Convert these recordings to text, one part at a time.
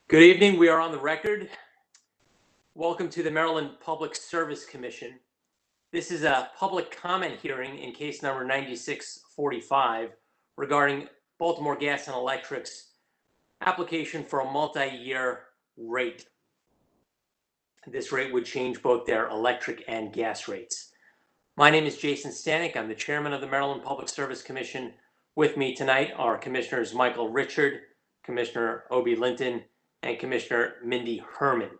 Good evening. We are on the record. Welcome to the Maryland Public Service Commission. This is a public comment hearing in case number 9645 regarding Baltimore Gas and Electric's application for a multi-year rate. This rate would change both their electric and gas rates. My name is Jason Stanek. I'm the chairman of the Maryland Public Service Commission. With me tonight are Commissioners Michael Richard, Commissioner Obi Linton, and Commissioner Mindy Herman.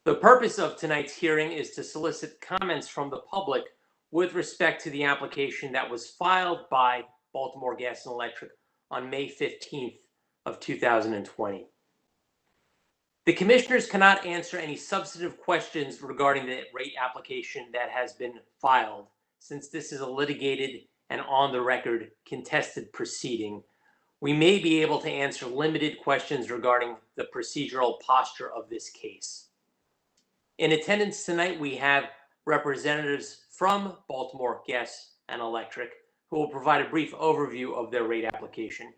The purpose of tonight's hearing is to solicit comments from the public with respect to the application that was filed by Baltimore Gas and Electric on May 15th of 2020. The commissioners cannot answer any substantive questions regarding the rate application that has been filed, since this is a litigated and on the record contested proceeding. We may be able to answer limited questions regarding the procedural posture of this case. In attendance tonight, we have representatives from Baltimore Gas and Electric who will provide a brief overview of their rate application.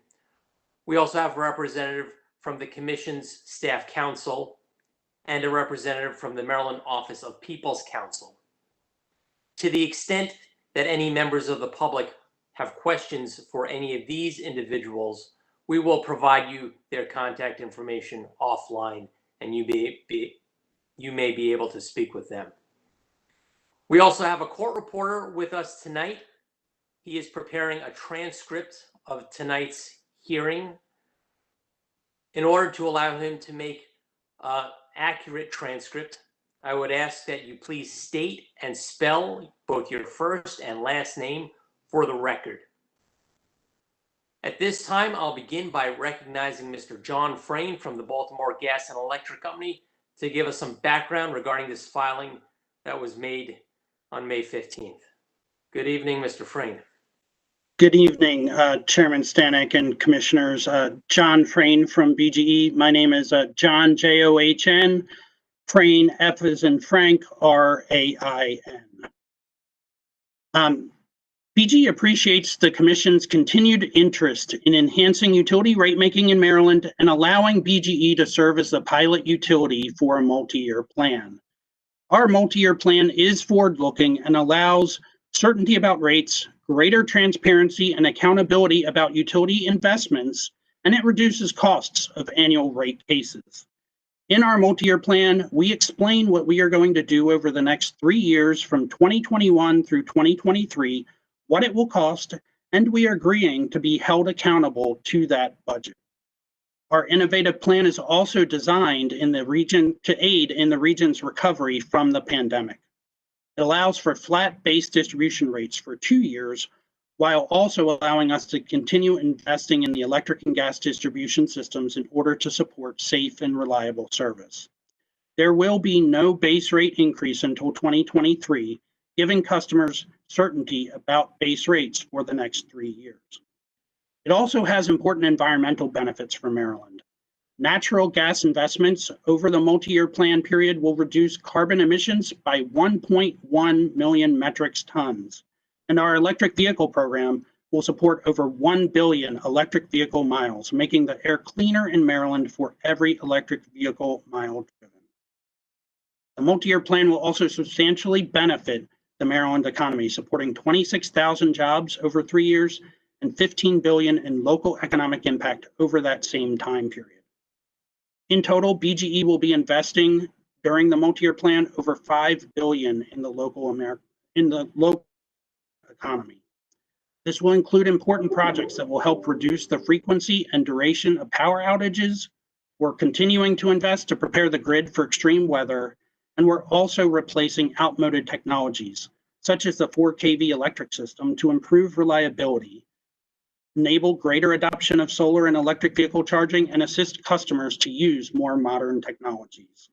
We also have a representative from the Commission's Staff Council and a representative from the Maryland Office of People's Counsel. To the extent that any members of the public have questions for any of these individuals, we will provide you their contact information offline, and you may be able to speak with them. We also have a court reporter with us tonight. He is preparing a transcript of tonight's hearing. In order to allow him to make an accurate transcript, I would ask that you please state and spell both your first and last name for the record. At this time, I'll begin by recognizing Mr. John Frayne from the Baltimore Gas and Electric Company to give us some background regarding this filing that was made on May 15th. Good evening, Mr. Frayne. Good evening, Chairman Stanek and Commissioners. John Frayne from BGE. My name is John, John. Frayne, F as in Frank, R-A-I-N. BGE appreciates the Commission's continued interest in enhancing utility rate making in Maryland and allowing BGE to serve as the pilot utility for a multi-year plan. Our multi-year plan is forward-looking and allows certainty about rates, greater transparency and accountability about utility investments, and it reduces costs of annual rate cases. In our multi-year plan, we explain what we are going to do over the next 3 years from 2021 through 2023, what it will cost, and we are agreeing to be held accountable to that budget. Our innovative plan is also designed in the region to aid in the region's recovery from the pandemic. It allows for flat base distribution rates for 2 years, while also allowing us to continue investing in the electric and gas distribution systems in order to support safe and reliable service. There will be no base rate increase until 2023, giving customers certainty about base rates for the next 3 years. It also has important environmental benefits for Maryland. Natural gas investments over the multi-year plan period will reduce carbon emissions by 1.1 million metric tons, and our electric vehicle program will support over 1 billion electric vehicle miles, making the air cleaner in Maryland for every electric vehicle mile driven. The multi-year plan will also substantially benefit the Maryland economy, supporting 26,000 jobs over 3 years and $15 billion in local economic impact over that same time period. In total, BGE will be investing during the multi-year plan over $5 billion in the local economy. This will include important projects that will help reduce the frequency and duration of power outages. We're continuing to invest to prepare the grid for extreme weather, and we're also replacing outmoded technologies, such as the 4 kV electric system, to improve reliability, enable greater adoption of solar and electric vehicle charging, and assist customers to use more modern technologies.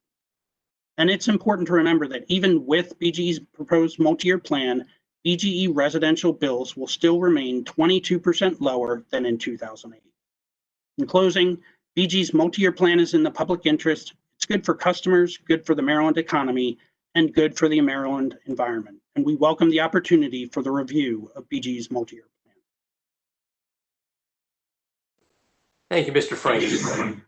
And it's important to remember that even with BGE's proposed multi-year plan, BGE residential bills will still remain 22% lower than in 2008. In closing, BGE's multi-year plan is in the public interest. It's good for customers, good for the Maryland economy, and good for the Maryland environment. And we welcome the opportunity for the review of BGE's multi-year plan. Thank you, Mr. Frayne.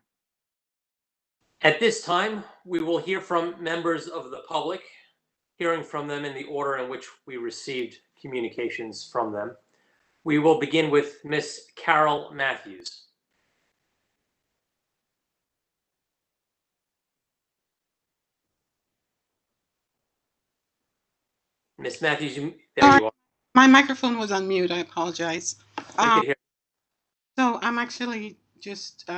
At this time, we will hear from members of the public, hearing from them in the order in which we received communications from them. We will begin with Miss Carol Matthews. Miss Matthews, there you are. My microphone was on mute. I apologize. We could hear. So I'm actually just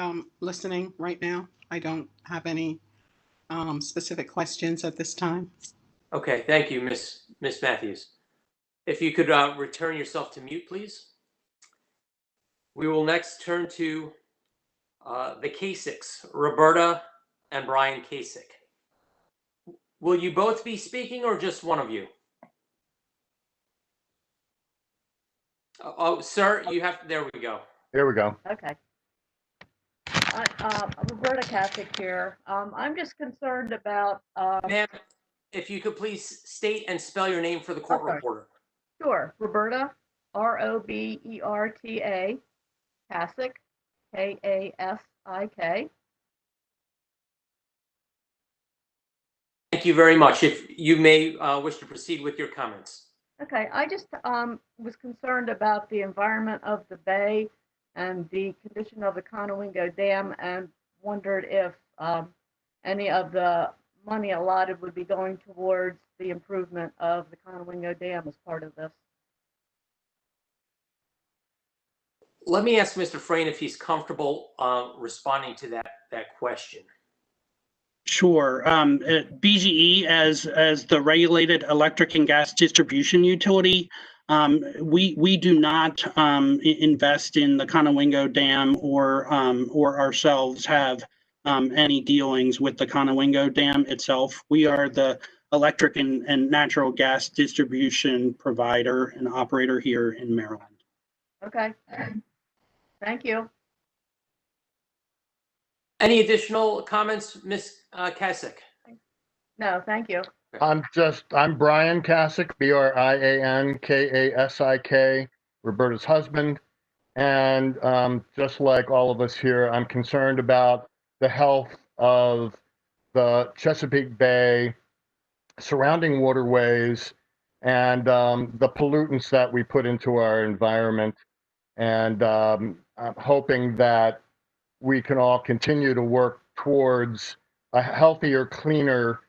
listening right now. I don't have any specific questions at this time. Okay, thank you, Miss Matthews. If you could return yourself to mute, please. We will next turn to the Kasiks, Roberta and Brian Kasich. Will you both be speaking or just one of you? Oh, sir, you have, there we go. There we go. Okay. I'm Roberta Kasich here. I'm just concerned about. Ma'am, if you could please state and spell your name for the court reporter. Sure, Roberta, Roberta, Kasich, Kasik. Thank you very much. If you may wish to proceed with your comments. Okay, I just was concerned about the environment of the bay and the condition of the Conowingo Dam, and wondered if any of the money allotted would be going towards the improvement of the Conowingo Dam as part of this. Let me ask Mr. Frayne if he's comfortable responding to that question. Sure. BGE, as the regulated electric and gas distribution utility, we do not invest in the Conowingo Dam or ourselves have any dealings with the Conowingo Dam itself. We are the electric and natural gas distribution provider and operator here in Maryland. Okay. Thank you. Any additional comments, Ms. Kasich? No, thank you. I'm Brian Kasich, Brian Kasik, Roberta's husband. And just like all of us here, I'm concerned about the health of the Chesapeake Bay, surrounding waterways, and the pollutants that we put into our environment. And I'm hoping that we can all continue to work towards a healthier, cleaner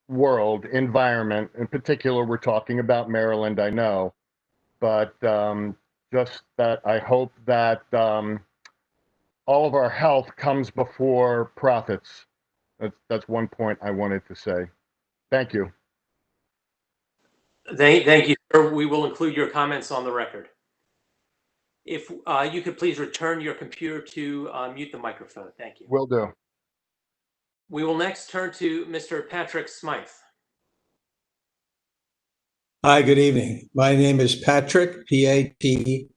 world, environment. In particular, we're talking about Maryland, I know, but just that I hope that all of our health comes before profits. That's one point I wanted to say. Thank you. Thank you, sir. We will include your comments on the record. If you could please return your computer to mute the microphone. Thank you. Will do. We will next turn to Mr. Patrick Smythe. Hi, good evening. My name is Patrick, Patrick.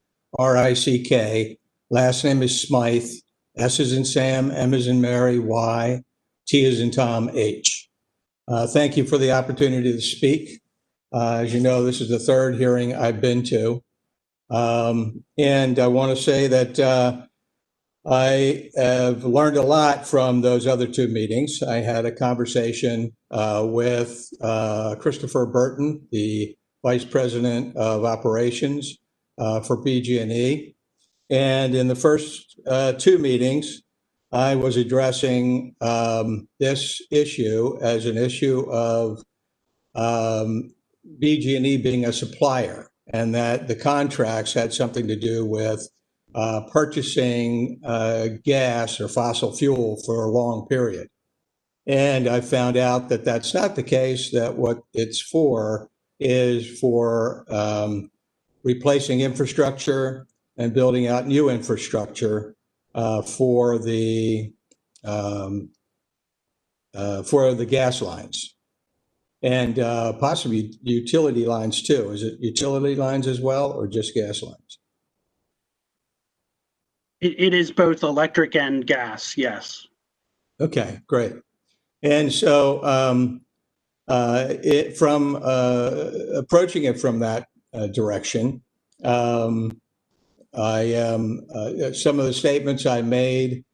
Last name is Smythe. S is in Sam, M is in Mary, Y, T is in Tom, H. Thank you for the opportunity to speak. As you know, this is the third hearing I've been to. And I want to say that I have learned a lot from those other two meetings. I had a conversation with Christopher Burton, the Vice President of Operations for BGE. And in the first two meetings, I was addressing this issue as an issue of BGE being a supplier, and that the contracts had something to do with purchasing gas or fossil fuel for a long period. And I found out that that's not the case, that what it's for is for replacing infrastructure and building out new infrastructure for the gas lines. And possibly utility lines too. Is it utility lines as well, or just gas lines? It is both electric and gas, yes. Okay, great. And so from approaching it from that direction, some of the statements I made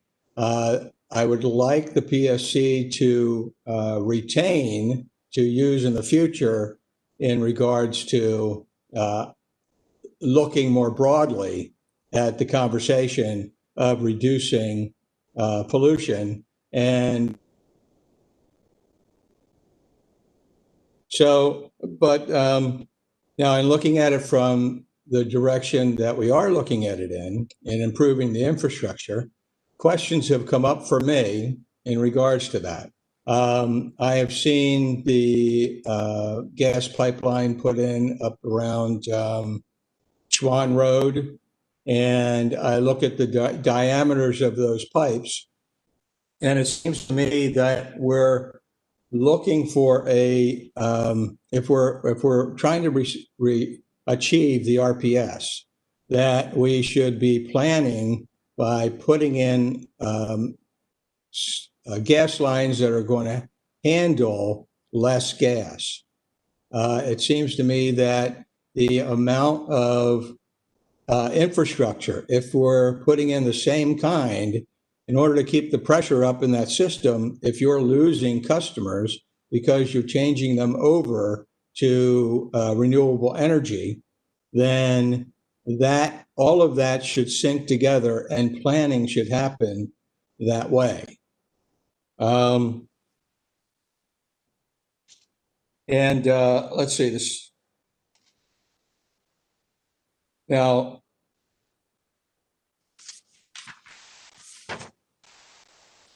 I would like the PSC to retain to use in the future in regards to looking more broadly at the conversation of reducing pollution. And so, but now in looking at it from the direction that we are looking at it in improving the infrastructure, questions have come up for me in regards to that. I have seen the gas pipeline put in up around Schwann Road, and I look at the diameters of those pipes, and it seems to me that we're looking for a if we're trying to achieve the RPS, that we should be planning by putting in gas lines that are going to handle less gas. It seems to me that the amount of infrastructure, if we're putting in the same kind, in order to keep the pressure up in that system, if you're losing customers because you're changing them over to renewable energy, then that all of that should sync together and planning should happen that way. Let's see this. Now,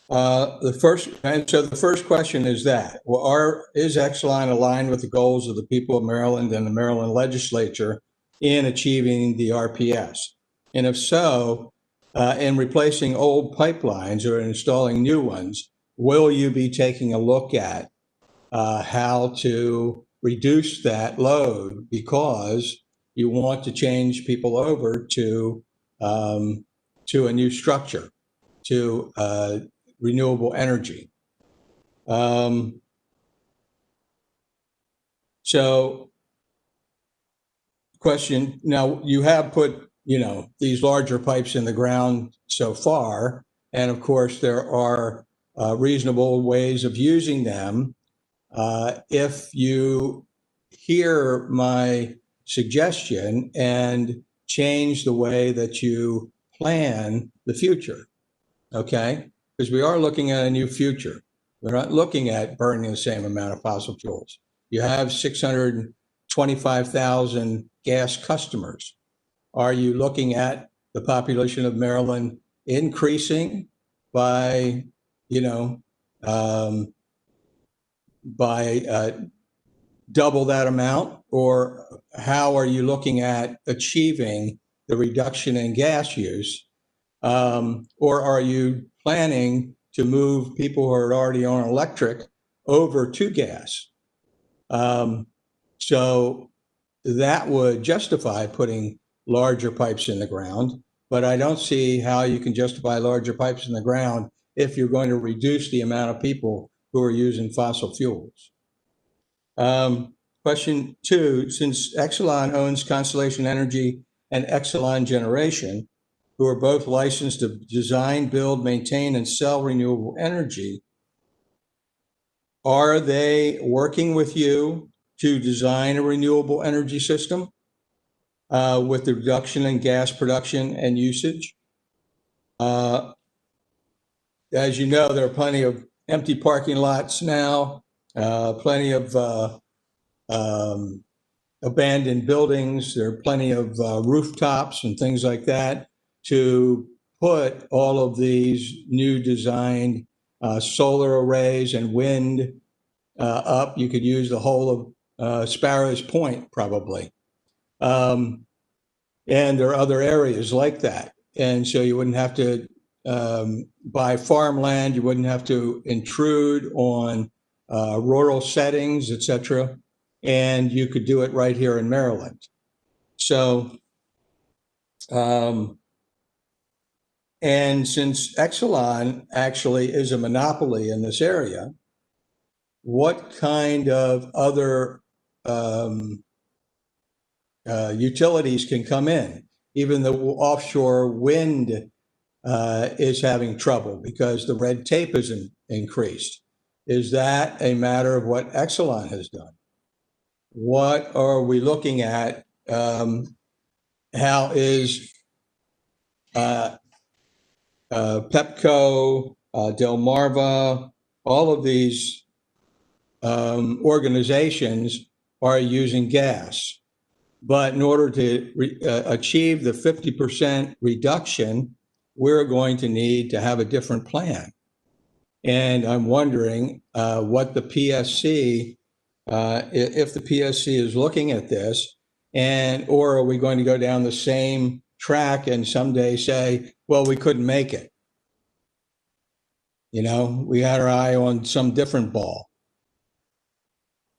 the first question is that, well, is Exelon aligned with the goals of the people of Maryland and the Maryland legislature in achieving the RPS? And if so, in replacing old pipelines or installing new ones, will you be taking a look at how to reduce that load because you want to change people over to a new structure, to renewable energy? So question, now you have put, these larger pipes in the ground so far, and of course there are reasonable ways of using them. If you hear my suggestion and change the way that you plan the future, okay? Because we are looking at a new future. We're not looking at burning the same amount of fossil fuels. You have 625,000 gas customers. Are you looking at the population of Maryland increasing by, double that amount? Or how are you looking at achieving the reduction in gas use? Or are you planning to move people who are already on electric over to gas? So that would justify putting larger pipes in the ground, but I don't see how you can justify larger pipes in the ground if you're going to reduce the amount of people who are using fossil fuels. Question 2, since Exelon owns Constellation Energy and Exelon Generation, who are both licensed to design, build, maintain, and sell renewable energy, are they working with you to design a renewable energy system with the reduction in gas production and usage? As you know, there are plenty of empty parking lots now, plenty of abandoned buildings. There are plenty of rooftops and things like that to put all of these new designed solar arrays and wind up. You could use the whole of Sparrows Point probably. And there are other areas like that. And so you wouldn't have to buy farmland, you wouldn't have to intrude on rural settings, et cetera. And you could do it right here in Maryland. So, and since Exelon actually is a monopoly in this area, what kind of other utilities can come in? Even the offshore wind is having trouble because the red tape is increased. Is that a matter of what Exelon has done? What are we looking at? How is Pepco, Delmarva, all of these organizations are using gas. But in order to achieve the 50% reduction, we're going to need to have a different plan. And I'm wondering what the PSC, if the PSC is looking at this, or are we going to go down the same track and someday say, well, we couldn't make it. You know, we had our eye on some different ball.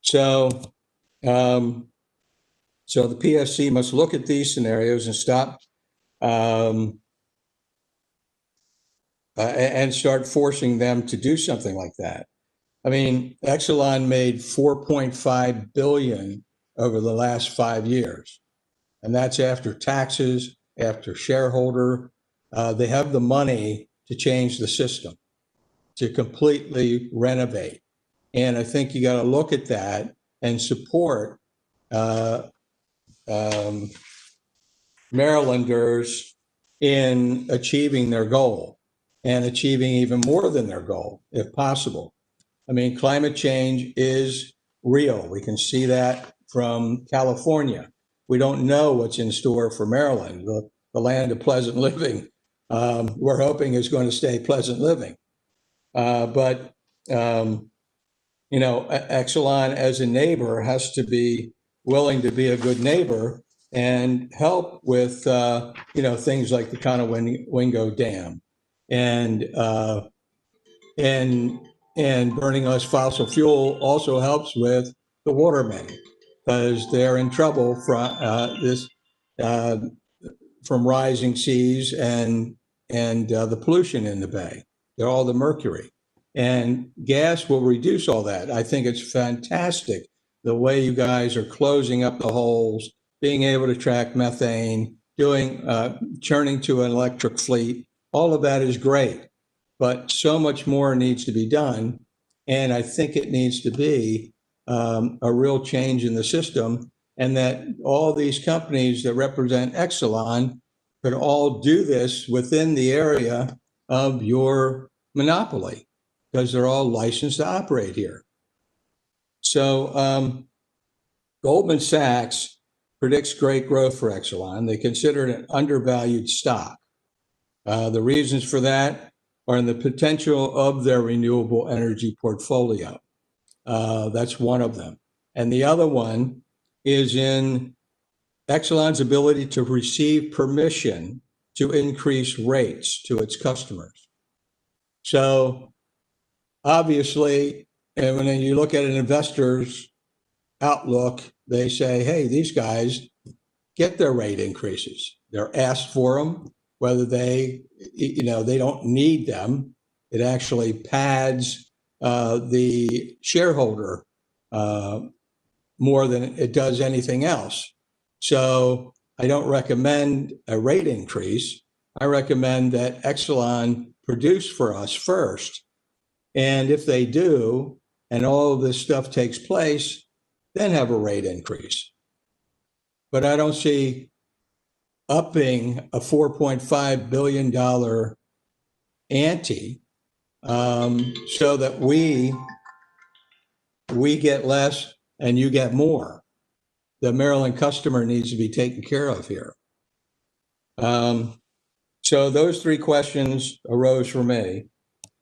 So the PSC must look at these scenarios and stop and start forcing them to do something like that. I mean, Exelon made $4.5 billion over the last 5 years, and that's after taxes, after shareholder. They have the money to change the system, to completely renovate. And I think you got to look at that and support Marylanders in achieving their goal and achieving even more than their goal, if possible. I mean, climate change is real. We can see that from California. We don't know what's in store for Maryland, the land of pleasant living. We're hoping is going to stay pleasant living. You know, Exelon as a neighbor has to be willing to be a good neighbor and help with, you know, things like the Conowingo Dam and burning less fossil fuel also helps with the watermen because they're in trouble from rising seas and the pollution in the bay. They're all the mercury. And gas will reduce all that. I think it's fantastic the way you guys are closing up the holes, being able to track methane, churning to an electric fleet. All of that is great, but so much more needs to be done. And I think it needs to be a real change in the system, and that all these companies that represent Exelon could all do this within the area of your monopoly, because they're all licensed to operate here. So Goldman Sachs predicts great growth for Exelon. They consider it an undervalued stock. The reasons for that are in the potential of their renewable energy portfolio. That's one of them. And the other one is in Exelon's ability to receive permission to increase rates to its customers. So obviously, and when you look at an investor's outlook, they say, hey, these guys get their rate increases. They're asked for them, whether they don't need them. It actually pads the shareholder more than it does anything else. So I don't recommend a rate increase. I recommend that Exelon produce for us first. And if they do, and all of this stuff takes place, then have a rate increase. But I don't see upping a $4.5 billion ante so that we get less and you get more. The Maryland customer needs to be taken care of here. So those three questions arose for me.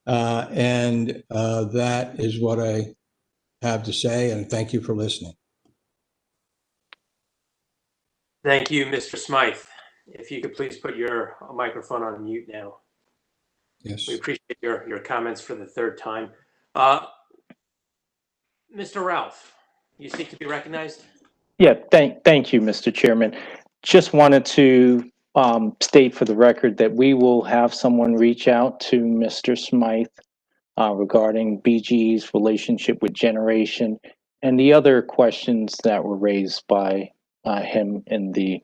And that is what I have to say, and thank you for listening. Thank you, Mr. Smythe. If you could please put your microphone on mute now. Yes. We appreciate your comments for the third time. Mr. Ralph, you seek to be recognized? Yeah, thank you, Mr. Chairman. Just wanted to state for the record that we will have someone reach out to Mr. Smythe regarding BGE's relationship with generation and the other questions that were raised by him in the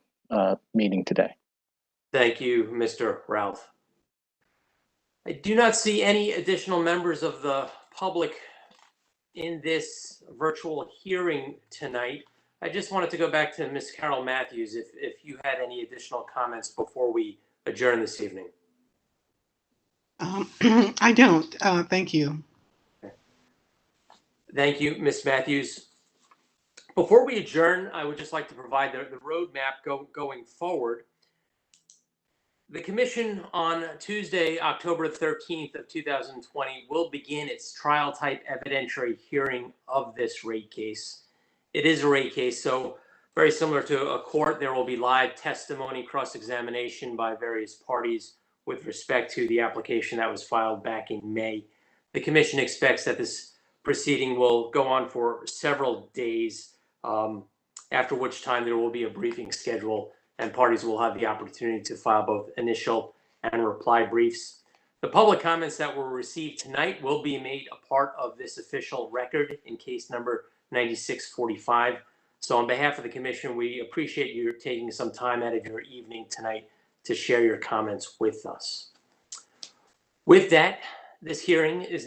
meeting today. Thank you, Mr. Ralph. I do not see any additional members of the public in this virtual hearing tonight. I just wanted to go back to Ms. Carol Matthews, if you had any additional comments before we adjourn this evening. I don't. Thank you. Thank you, Ms. Matthews. Before we adjourn, I would just like to provide the roadmap going forward. The commission on Tuesday, October 13th of 2020 will begin its trial type evidentiary hearing of this rate case. It is a rate case, so very similar to a court, there will be live testimony, cross-examination by various parties with respect to the application that was filed back in May. The commission expects that this proceeding will go on for several days, after which time there will be a briefing schedule and parties will have the opportunity to file both initial and reply briefs. The public comments that were received tonight will be made a part of this official record in case number 9645. So on behalf of the commission, we appreciate you taking some time out of your evening tonight to share your comments with us. With that, this hearing is now